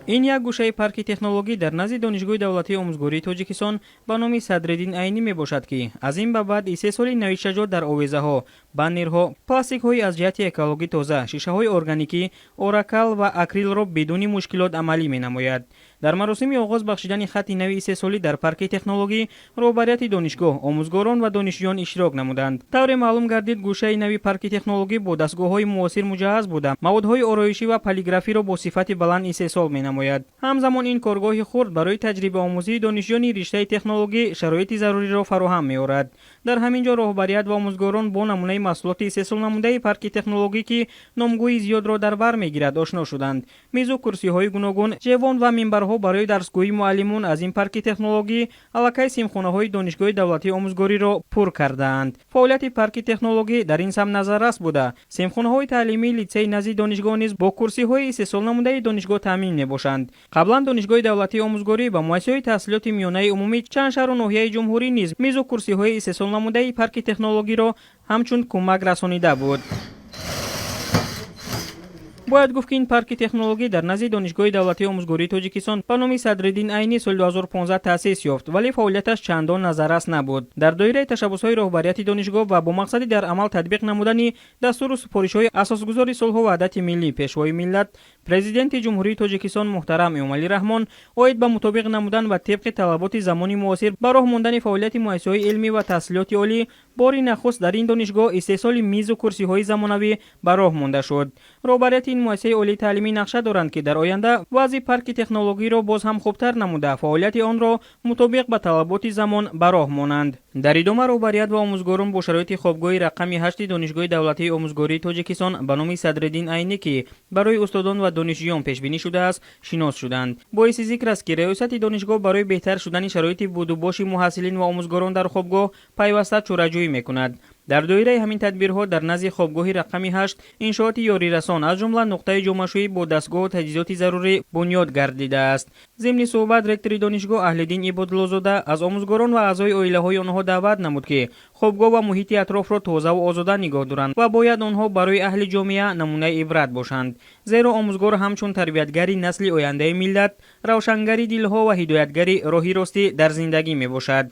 ин як гӯшаи парки технологӣ дар назди донишгоҳи давлатии омӯзгории тоҷикистон ба номи Садриддин Айнӣ мебошад ки аз ин ба баъд 3 соли навишаҷот дар овезаҳо, баннерҳо, пластикҳои аз ҷиҳати экологӣ тоза, шишаҳои органикӣ, оракал ва акрилро бидуни мушкилот амалӣ менамояд. дар маросими оғоз бахшидани хатти нави 3 солӣ дар парки технологӣ роҳбарияти донишгоҳ, омӯзгорон ва донишҷӯён иштирок намуданд. тавре маълум гардид, гӯшаи нави парки технологӣ бо дастгоҳҳои муосир муҷаҳҳаз буда маводҳои ороишӣ ва полиграфиро бо сифати баланд истеҳсол менамояд. ҳамзамон ин коргоҳи хурд барои таҷрибаомӯзии донишҷӯёни риштаи технологӣ шароити заруриро фароҳам меорад. дар ҳамин ҷо роҳбарият ва омӯзгорон бо намунаи маҳсулоти истеҳсолнамудаи парки технологӣ ки номгӯи зиёдро дар бар мегирад ошно шуданд. мизу курсиҳои гуногун, ҷевон ва минбарҳо барои дарсгӯии муаллимон аз ин парки технологӣ аллакай симхонаҳои донишгоҳи давлатии омӯзгориро пур кардаанд. фаъолияти парки технологӣ дар ин сам назаррас буда симхонаҳои таълимии литсеи назди донишгоҳ низ бо курсиҳои истеҳсолнамудаи донишгоҳ таъмин мебошанд. қаблан донишгоҳи давлатии омӯзгорӣ ба муассисаҳои таҳсилоти миёнаи умумӣ чанд шаҳру ноҳияи ҷумҳурӣ низ мизу курсиҳои истеҳсолнамудаи парки технологиро ҳамчун кӯмак расонида буд. бояд гуфт ки ин парки технологӣ дар назди донишгоҳи давлатии омӯзгории тоҷикистон ба номи Садриддин Айнӣ соли 2015 таъсис ёфт, вале фаъолияташ чандон назаррас набуд. дар доираи ташаббусҳои роҳбарияти донишгоҳ ва бо мақсади дар амал татбиқ намудани дастуру супоришҳои асосгузори сулҳу ваҳдати миллӣ пешвои миллат, президенти ҷумҳурии тоҷикистон муҳтарам Эмомалӣ Раҳмон оид ба мутобиқ намудан ва тибқи талаботи замони муосир ба роҳ мондани фаъолияти муассисаҳои илмӣ ва таҳсилоти олӣ бори нахуст дар ин донишгоҳ истеҳсоли мизу курсиҳои замонавӣ ба роҳ монда шуд. роҳбарияти ин муассисаи олии таълимӣ нақша доранд ки дар оянда вазъи парки технологиро боз ҳам хубтар намуда фаъолияти онро мутобиқ ба талаботи замон ба роҳ монанд. дар идома роҳбарият ва омӯзгорон бо шароити хобгоҳи рақами 8 донишгоҳи давлатии омӯзгории тоҷикистон ба номи Садриддин Айнӣ ки барои устодон ва донишҷӯён пешбинӣ шудааст шинос шуданд. боиси зикр аст ки риёсати донишгоҳ барои беҳтар шудани шароити будубоши муҳассилин ва омӯзгорон дар хобгоҳ пайваста чораҷӯӣ мекунад. дар доираи ҳамин тадбирҳо дар назди хобгоҳи рақами 8 иншооти ёрирасон аз ҷумла нуқтаи ҷомашӯӣ бо дастгоҳу таҷҳизоти зарурӣ бунёд гардидааст. зимни суҳбат ректори донишгоҳ Аҳлиддин Ибодуллозода аз омӯзгорон ва аъзои оилаҳои онҳо даъват намуд ки хобгоҳ ва муҳити атрофро тозаву озода нигоҳ доранд ва бояд онҳо барои аҳли ҷомеа намунаи ибрат бошанд. зеро омӯзгор ҳамчун тарбиятгари насли ояндаи миллат, равшангари дилҳо ва ҳидоятгари роҳи ростӣ дар зиндагӣ мебошад.